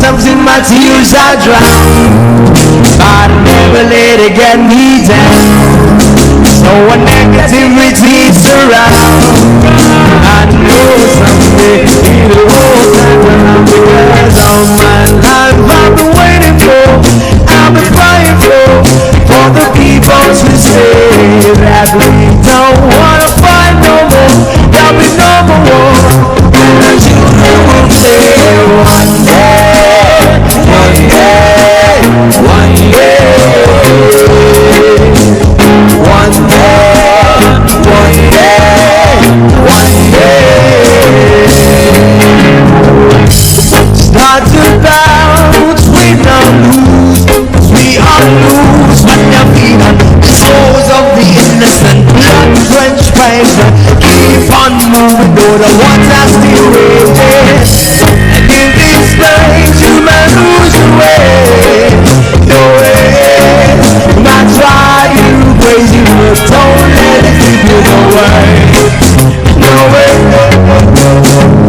Sometimes in my tears I drown, but I never let it get me down. So when negativity surrounds, I know someday it'll all turn around. Because all my life I've been waiting for, I've been crying for the people to say that we don't wanna fight no more. There'll be no more war, and the children will say one day, one day, one day. One day, one day, one day. It's not about win or lose, 'cause we are loose when their feet on the souls of the innocent, blood-drenched flames that keep on moving though the water still rages. And in this place you may lose your way, your way. Not try you crazy, but don't let it keep you away. No way.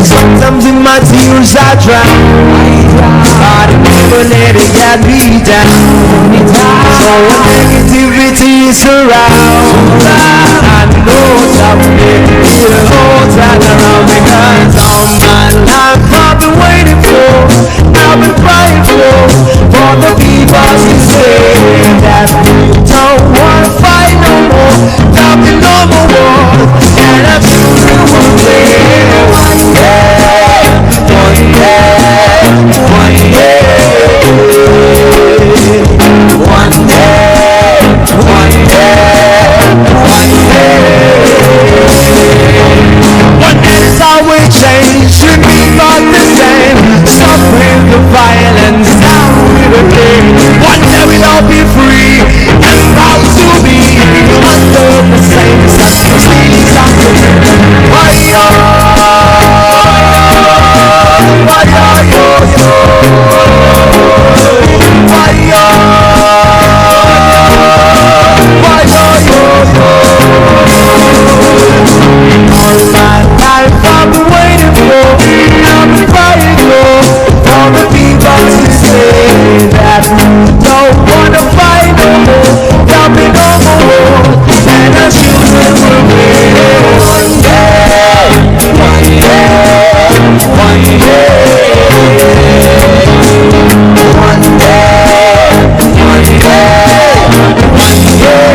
Sometimes in my tears I drown, but I never let it get me down. So when negativity surrounds, I know someday it'll all turn around. Because all my life I've been waiting for, I've been crying for the people to say that we don't want to fight no more. There'll be no more war, and our children will play. One day, one day, one day, one day, one day, one day. One day it's always change, should be not the same. Suffering the violence, down with the pain. One day we'll all be free and proud to be under the same sunshine. Fire, fire, all my life I've been waiting for, I've been crying for the people to say that we don't wanna fight no more. There'll be no more war, and our children will wait. One day, one day, one day, one day, one day, one day.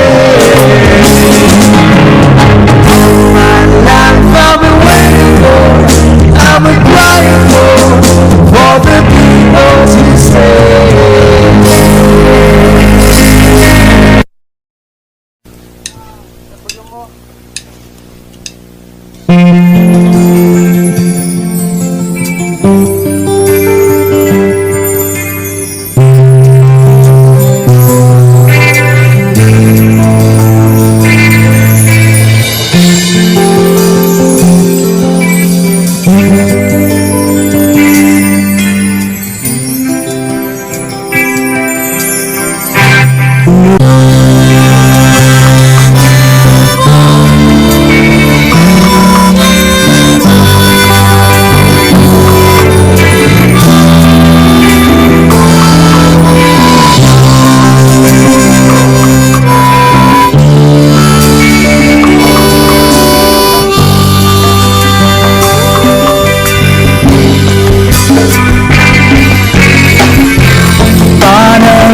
All my life I've been waiting for, I've been crying for the people to say.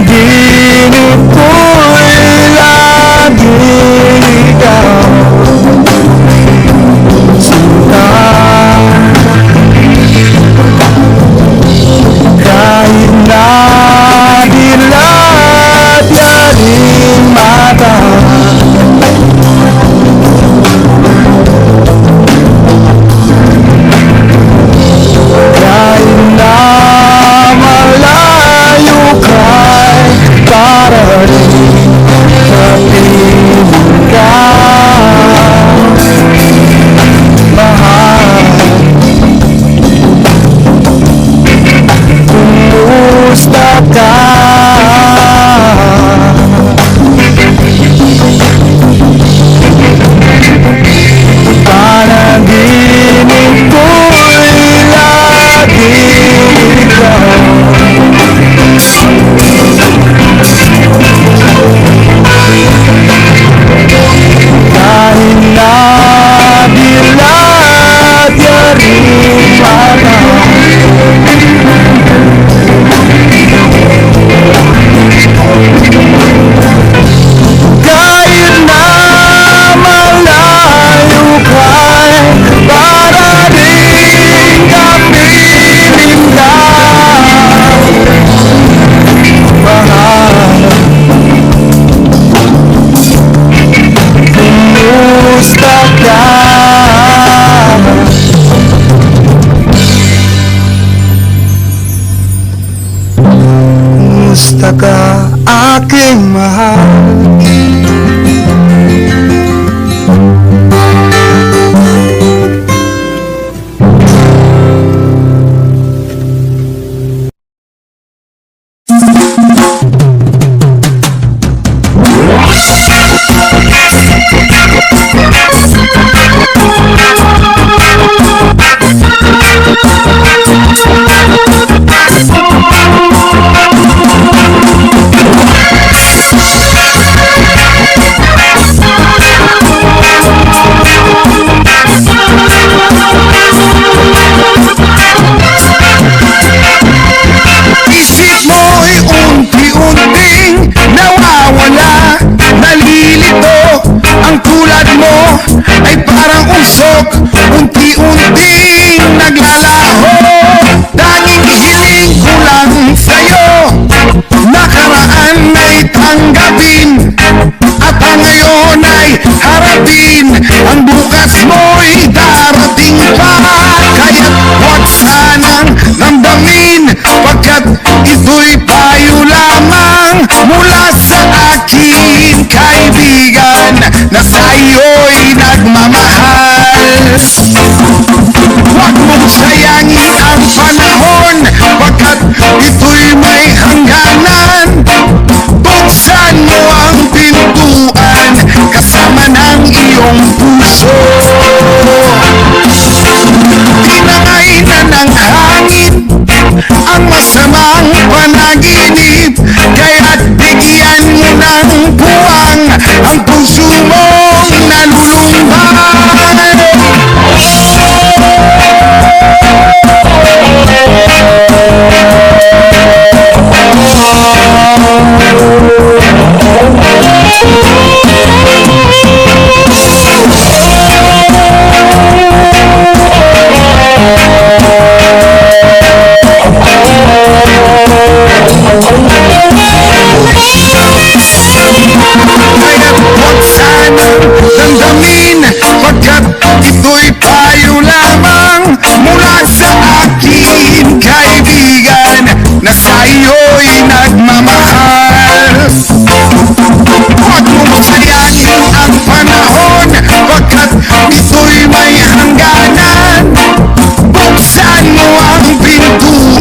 Panaginip ko'y lagi ikaw. Kamusta ka, aking mahal? Ay parang usok, unti-unting naglalaho. Tanging hiling ko lang sa'yo, nakaraan ay tanggapin, at ang ngayon ay harapin. Ang bukas mo'y darating pa, kaya't huwag sanang damdamin, pagkat ito'y payo lamang mula sa akin kaibigan na sa'yo'y nagmamahal. Huwag mong sayangin ang panahon, pagkat ito'y may hangganan. Buksan mo ang pintuan kasama ng iyong puso. Tinangay na ng hangin ang masamang panaginip, kaya't bigyan mo ng buwang ang puso mong nalulumbay. Kaya't huwag sanang damdamin, pagkat ito'y payo lamang mula sa akin kaibigan na sa'yo'y nagmamahal. Huwag mong sayangin ang panahon, pagkat ito'y may hangganan. Buksan mo ang pintuan